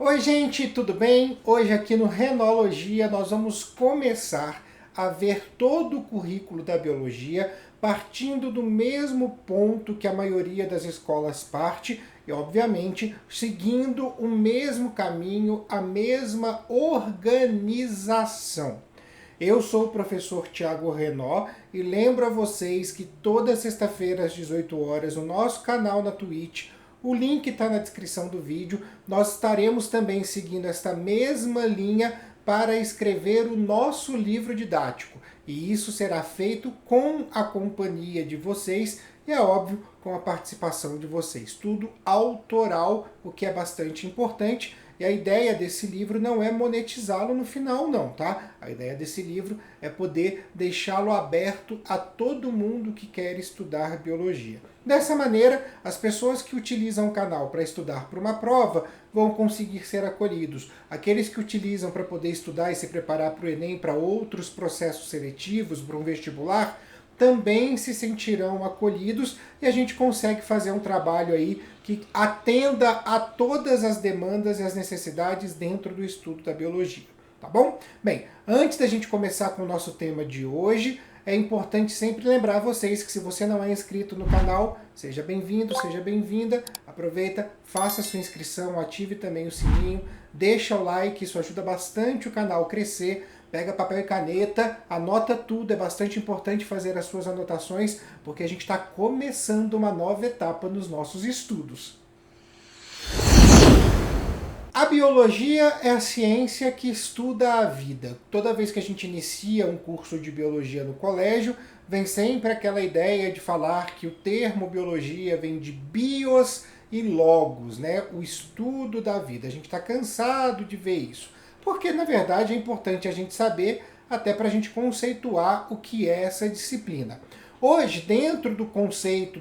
Oi gente, tudo bem? Hoje aqui no Renologia nós vamos começar a ver todo o currículo da biologia partindo do mesmo ponto que a maioria das escolas parte e obviamente seguindo o mesmo caminho, a mesma organização. Eu sou o professor Tiago Renó e lembro a vocês que toda sexta-feira às 18 horas no nosso canal na Twitch, o link está na descrição do vídeo, nós estaremos também seguindo esta mesma linha para escrever o nosso livro didático. E isso será feito com a companhia de vocês e, é óbvio, com a participação de vocês. Tudo autoral, o que é bastante importante. E a ideia desse livro não é monetizá-lo no final, não, tá? A ideia desse livro é poder deixá-lo aberto a todo mundo que quer estudar biologia. Dessa maneira, as pessoas que utilizam o canal para estudar para uma prova vão conseguir ser acolhidos. Aqueles que utilizam para poder estudar e se preparar para o Enem, para outros processos seletivos, para um vestibular, também se sentirão acolhidos e a gente consegue fazer um trabalho aí que atenda a todas as demandas e as necessidades dentro do estudo da biologia, tá bom? Bem, antes da gente começar com o nosso tema de hoje, é importante sempre lembrar vocês que se você não é inscrito no canal, seja bem-vindo, seja bem-vinda, aproveita, faça a sua inscrição, ative também o sininho, deixa o like, isso ajuda bastante o canal a crescer. Pega papel e caneta, anota tudo, é bastante importante fazer as suas anotações, porque a gente está começando uma nova etapa nos nossos estudos. A biologia é a ciência que estuda a vida. Toda vez que a gente inicia um curso de biologia no colégio, vem sempre aquela ideia de falar que o termo biologia vem de bios e logos, né? O estudo da vida. A gente está cansado de ver isso. Porque, na verdade, é importante a gente saber, até para a gente conceituar o que é essa disciplina. Hoje, dentro do conceito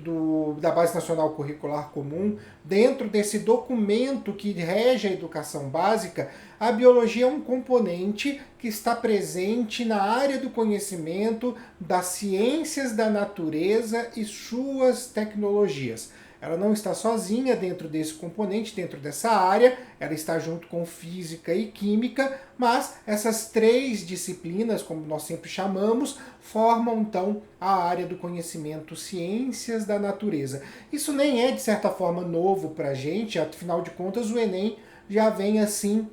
da Base Nacional Curricular Comum, dentro desse documento que rege a educação básica, a biologia é um componente que está presente na área do conhecimento das ciências da natureza e suas tecnologias. Ela não está sozinha dentro desse componente, dentro dessa área, ela está junto com física e química, mas essas três disciplinas, como nós sempre chamamos, formam então a área do conhecimento ciências da natureza. Isso nem é, de certa forma, novo para a gente, afinal de contas o Enem já vem assim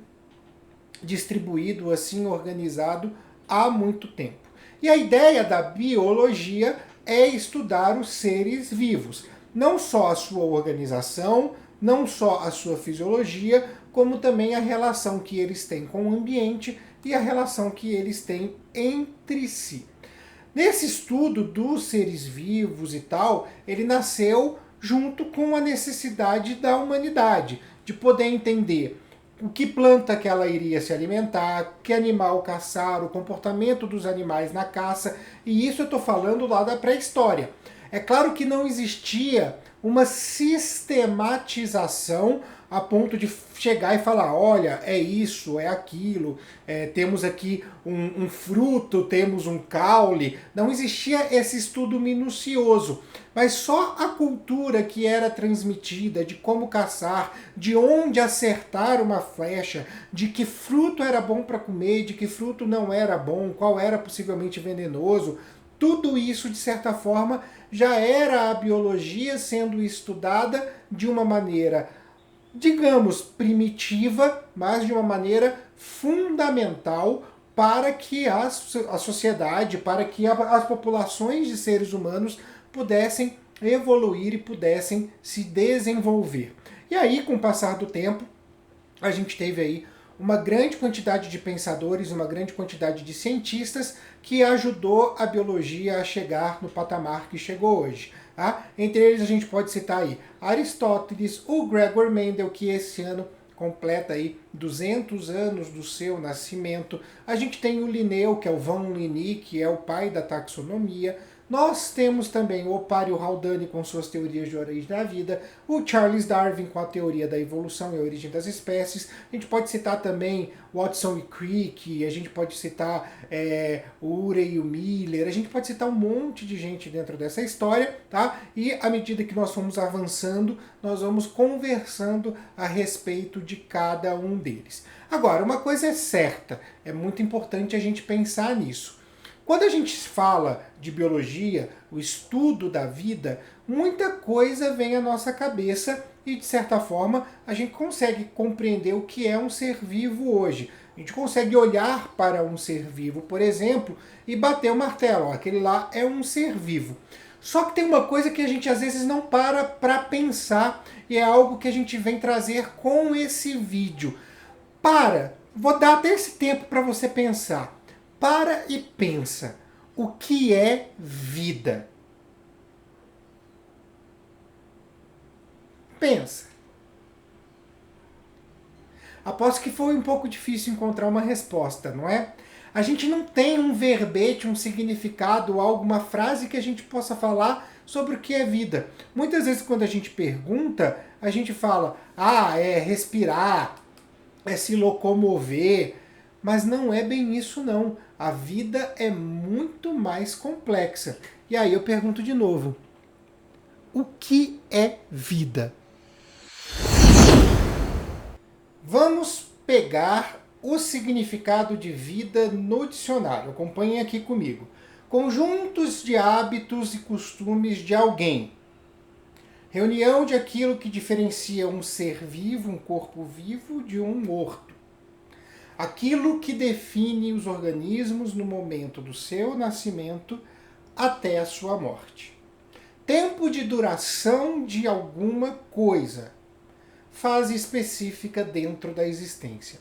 distribuído, assim organizado há muito tempo. E a ideia da biologia é estudar os seres vivos. Não só a sua organização, não só a sua fisiologia, como também a relação que eles têm com o ambiente e a relação que eles têm entre si. Nesse estudo dos seres vivos e tal, ele nasceu junto com a necessidade da humanidade, de poder entender o que planta que ela iria se alimentar, que animal caçar, o comportamento dos animais na caça, e isso eu estou falando lá da pré-história. É claro que não existia uma sistematização a ponto de chegar e falar, olha, é isso, é aquilo, temos aqui um fruto, temos um caule. Não existia esse estudo minucioso, mas só a cultura que era transmitida de como caçar, de onde acertar uma flecha, de que fruto era bom para comer, de que fruto não era bom, qual era possivelmente venenoso, tudo isso, de certa forma, já era a biologia sendo estudada de uma maneira, digamos, primitiva, mas de uma maneira fundamental para que a sociedade, para que as populações de seres humanos pudessem evoluir e pudessem se desenvolver. E aí, com o passar do tempo, a gente teve aí uma grande quantidade de pensadores, uma grande quantidade de cientistas que ajudou a biologia a chegar no patamar que chegou hoje. Tá? Entre eles a gente pode citar aí Aristóteles, o Gregor Mendel, que esse ano completa aí 200 anos do seu nascimento. A gente tem o Linneu, que é o von Linné, que é o pai da taxonomia. Nós temos também o Oppário Haldane com suas teorias de origem da vida, o Charles Darwin com a teoria da evolução e a origem das espécies. A gente pode citar também Watson e Crick, a gente pode citar o Urey e o Miller, a gente pode citar um monte de gente dentro dessa história, tá? E à medida que nós vamos avançando, nós vamos conversando a respeito de cada um deles. Agora, uma coisa é certa, é muito importante a gente pensar nisso. Quando a gente fala de biologia, o estudo da vida, muita coisa vem à nossa cabeça e, de certa forma, a gente consegue compreender o que é um ser vivo hoje. A gente consegue olhar para um ser vivo, por exemplo, e bater o martelo. Ó, aquele lá é um ser vivo. Só que tem uma coisa que a gente às vezes não para pensar e é algo que a gente vem trazer com esse vídeo. Vou dar até esse tempo para você pensar. Para e pensa, o que é vida? Pensa. Aposto que foi um pouco difícil encontrar uma resposta, não é? A gente não tem um verbete, um significado, alguma frase que a gente possa falar sobre o que é vida. Muitas vezes quando a gente pergunta, a gente fala, é respirar, é se locomover, mas não é bem isso não. A vida é muito mais complexa. E aí eu pergunto de novo, o que é vida? Vamos pegar o significado de vida no dicionário. Acompanhem aqui comigo. Conjuntos de hábitos e costumes de alguém. Reunião de aquilo que diferencia um ser vivo, um corpo vivo, de um morto. Aquilo que define os organismos no momento do seu nascimento até a sua morte. Tempo de duração de alguma coisa. Fase específica dentro da existência.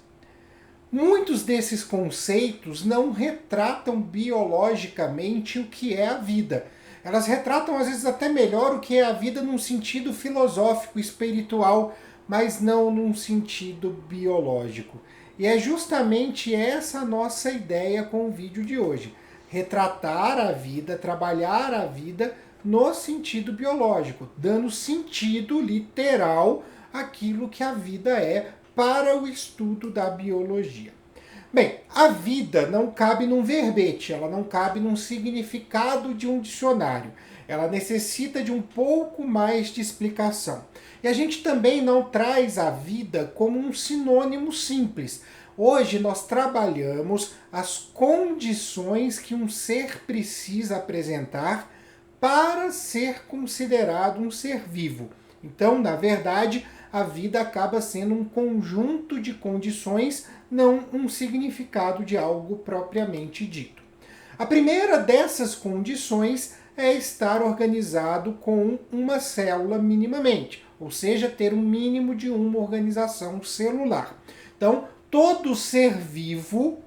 Muitos desses conceitos não retratam biologicamente o que é a vida. Elas retratam, às vezes, até melhor o que é a vida num sentido filosófico, espiritual, mas não num sentido biológico. E é justamente essa a nossa ideia com o vídeo de hoje. Retratar a vida, trabalhar a vida no sentido biológico, dando sentido literal àquilo que a vida é para o estudo da biologia. Bem, a vida não cabe num verbete, ela não cabe num significado de um dicionário. Ela necessita de um pouco mais de explicação. E a gente também não traz a vida como um sinônimo simples. Hoje nós trabalhamos as condições que um ser precisa apresentar para ser considerado um ser vivo. Então, na verdade, a vida acaba sendo um conjunto de condições, não um significado de algo propriamente dito. A primeira dessas condições é estar organizado com uma célula minimamente, ou seja, ter um mínimo de uma organização celular. Então, todo ser vivo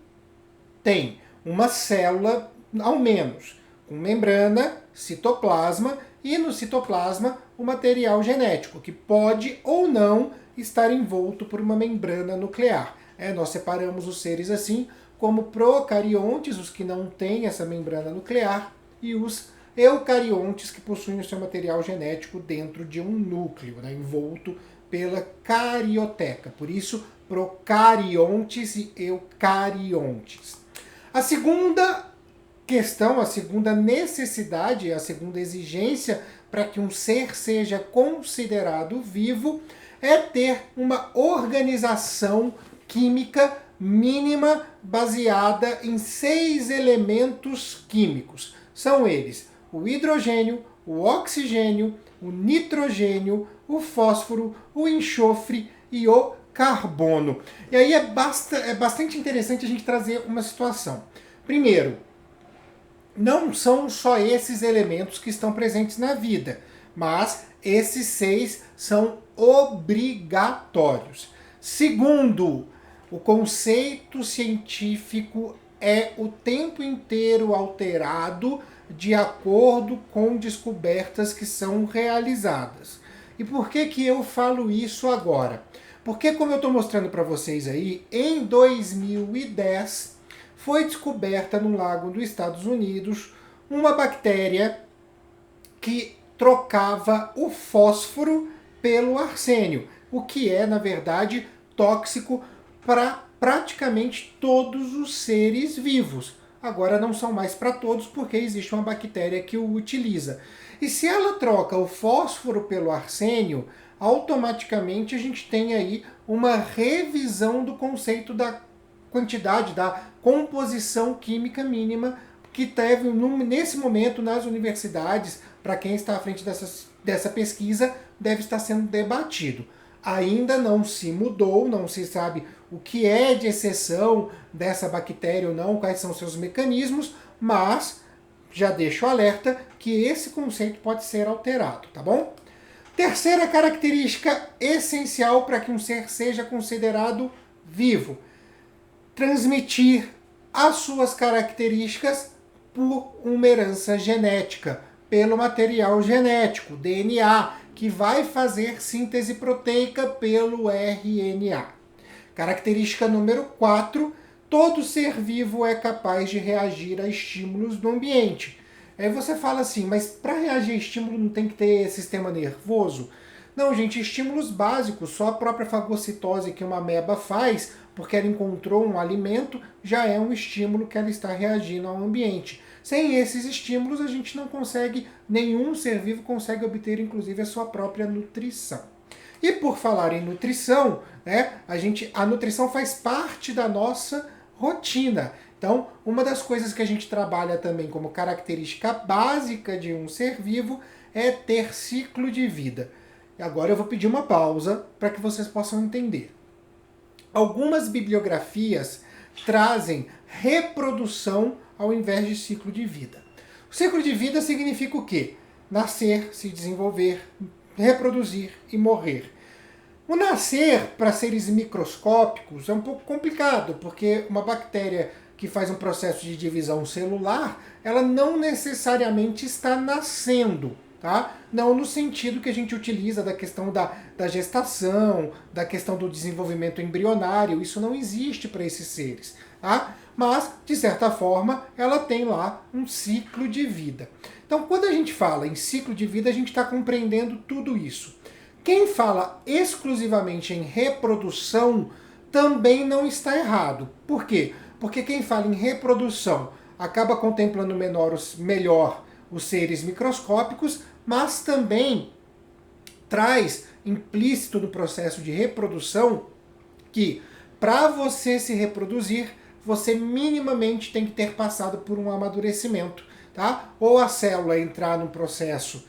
tem uma célula, ao menos, com membrana, citoplasma, e no citoplasma o material genético, que pode ou não estar envolto por uma membrana nuclear. Nós separamos os seres assim como procariontes, os que não têm essa membrana nuclear, e os eucariontes, que possuem o seu material genético dentro de um núcleo, envolto pela carioteca. Por isso, procariontes e eucariontes. A segunda questão, a segunda necessidade, a segunda exigência para que um ser seja considerado vivo é ter uma organização química mínima baseada em 6 elementos químicos. São eles o hidrogênio, o oxigênio, o nitrogênio, o fósforo, o enxofre e o carbono. E aí é bastante interessante a gente trazer uma situação. Primeiro, não são só esses elementos que estão presentes na vida, mas esses 6 são obrigatórios. Segundo, o conceito científico é o tempo inteiro alterado de acordo com descobertas que são realizadas. E por que eu falo isso agora? Porque, como eu estou mostrando para vocês aí, em 2010 foi descoberta no lago dos Estados Unidos uma bactéria que trocava o fósforo pelo arsênio, o que é, na verdade, tóxico para praticamente todos os seres vivos. Agora não são mais para todos, porque existe uma bactéria que o utiliza. E se ela troca o fósforo pelo arsênio, automaticamente a gente tem aí uma revisão do conceito da quantidade, da composição química mínima que teve nesse momento nas universidades, para quem está à frente dessa pesquisa, deve estar sendo debatido. Ainda não se mudou, não se sabe o que é de exceção dessa bactéria ou não, quais são seus mecanismos, mas já deixo o alerta que esse conceito pode ser alterado, tá bom? Terceira característica essencial para que um ser seja considerado vivo: transmitir as suas características por uma herança genética, pelo material genético, DNA, que vai fazer síntese proteica pelo RNA. Característica número 4, todo ser vivo é capaz de reagir a estímulos do ambiente. Aí você fala assim, mas para reagir a estímulo não tem que ter sistema nervoso? Não, gente, estímulos básicos, só a própria fagocitose que uma ameba faz, porque ela encontrou um alimento, já é um estímulo que ela está reagindo ao ambiente. Sem esses estímulos, a gente não consegue, nenhum ser vivo consegue obter, inclusive, a sua própria nutrição. E por falar em nutrição, né, a nutrição faz parte da nossa rotina. Então, uma das coisas que a gente trabalha também como característica básica de um ser vivo é ter ciclo de vida. E agora eu vou pedir uma pausa para que vocês possam entender. Algumas bibliografias trazem reprodução ao invés de ciclo de vida. O ciclo de vida significa o quê? Nascer, se desenvolver, reproduzir e morrer. O nascer para seres microscópicos é um pouco complicado, porque uma bactéria que faz um processo de divisão celular, ela não necessariamente está nascendo, tá? Não no sentido que a gente utiliza da questão da gestação, da questão do desenvolvimento embrionário, isso não existe para esses seres, tá? Mas, de certa forma, ela tem lá um ciclo de vida. Então, quando a gente fala em ciclo de vida, a gente está compreendendo tudo isso. Quem fala exclusivamente em reprodução também não está errado. Por quê? Porque quem fala em reprodução acaba contemplando melhor os seres microscópicos, mas também traz implícito no processo de reprodução que para você se reproduzir, você minimamente tem que ter passado por um amadurecimento, tá? Ou a célula entrar num processo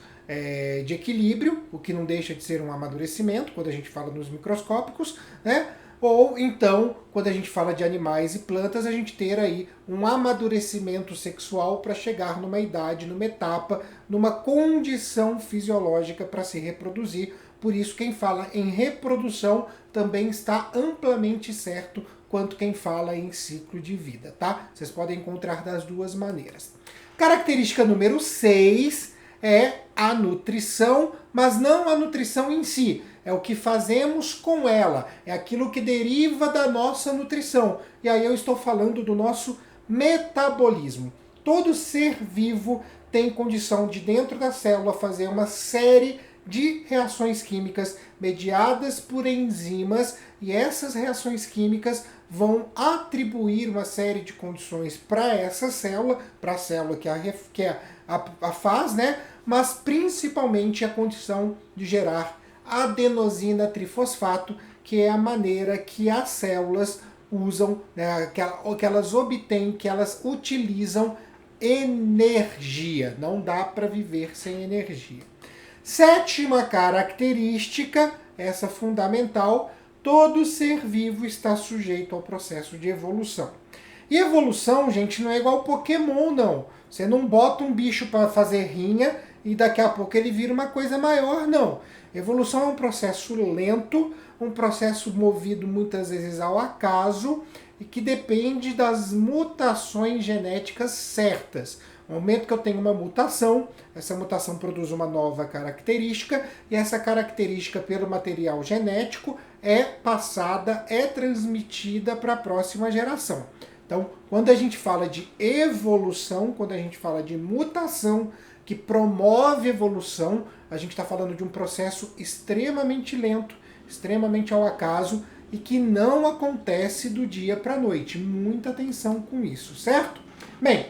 de equilíbrio, o que não deixa de ser um amadurecimento, quando a gente fala nos microscópicos, né? Ou então, quando a gente fala de animais e plantas, a gente ter aí um amadurecimento sexual para chegar numa idade, numa etapa, numa condição fisiológica para se reproduzir. Por isso, quem fala em reprodução também está amplamente certo quanto quem fala em ciclo de vida, tá? Vocês podem encontrar das duas maneiras. Característica número 6 é a nutrição, mas não a nutrição em si. É o que fazemos com ela, é aquilo que deriva da nossa nutrição. E aí eu estou falando do nosso metabolismo. Todo ser vivo tem condição de, dentro da célula, fazer uma série de reações químicas mediadas por enzimas, e essas reações químicas vão atribuir uma série de condições para essa célula, para a célula que a faz, né? Mas principalmente a condição de gerar adenosina trifosfato, que é a maneira que as células usam, né, que elas obtêm, que elas utilizam energia. Não dá para viver sem energia. Sétima característica, essa fundamental: todo ser vivo está sujeito ao processo de evolução. E evolução, gente, não é igual Pokémon, não. Você não bota um bicho para fazer rinha e daqui a pouco ele vira uma coisa maior, não. Evolução é um processo lento, um processo movido muitas vezes ao acaso e que depende das mutações genéticas certas. No momento que eu tenho uma mutação, essa mutação produz uma nova característica e essa característica, pelo material genético, é passada, é transmitida para a próxima geração. Então, quando a gente fala de evolução, quando a gente fala de mutação que promove evolução, a gente está falando de um processo extremamente lento, extremamente ao acaso e que não acontece do dia para a noite. Muita atenção com isso, certo? Bem,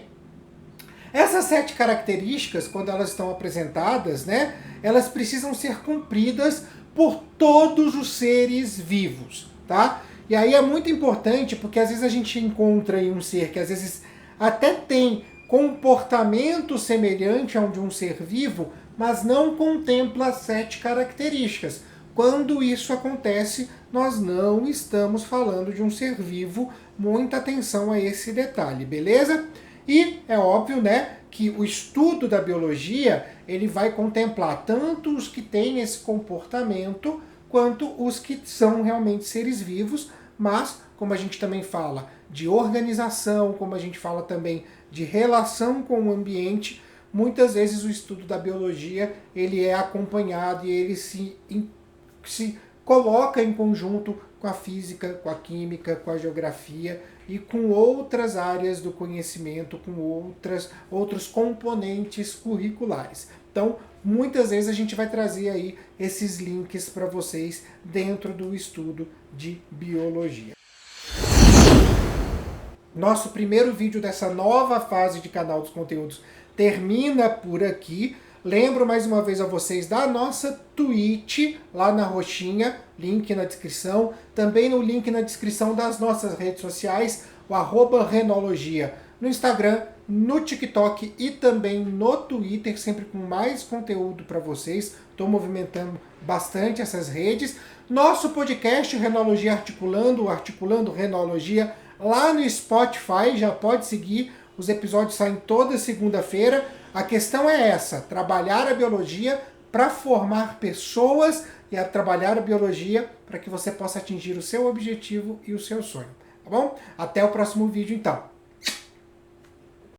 essas 7 características, quando elas estão apresentadas, né, elas precisam ser cumpridas por todos os seres vivos, tá? E aí é muito importante porque às vezes a gente encontra aí um ser que às vezes até tem comportamento semelhante ao de um ser vivo, mas não contempla as 7 características. Quando isso acontece, nós não estamos falando de um ser vivo. Muita atenção a esse detalhe, beleza? E é óbvio, né, que o estudo da biologia, ele vai contemplar tanto os que têm esse comportamento, quanto os que são realmente seres vivos, mas, como a gente também fala de organização, como a gente fala também de relação com o ambiente, muitas vezes o estudo da biologia, ele é acompanhado e ele se coloca em conjunto com a física, com a química, com a geografia e com outras áreas do conhecimento, com outros componentes curriculares. Então, muitas vezes a gente vai trazer aí esses links para vocês dentro do estudo de biologia. Nosso primeiro vídeo dessa nova fase de canal dos conteúdos termina por aqui. Lembro mais uma vez a vocês da nossa Twitch, lá na roxinha, link na descrição. Também no link na descrição das nossas redes sociais, o @Renologia no Instagram, no TikTok e também no Twitter, sempre com mais conteúdo para vocês. Estou movimentando bastante essas redes. Nosso podcast Renologia Articulando Renologia, lá no Spotify, já pode seguir. Os episódios saem toda segunda-feira. A questão é essa, trabalhar a biologia para formar pessoas e trabalhar a biologia para que você possa atingir o seu objetivo e o seu sonho, tá bom? Até o próximo vídeo então.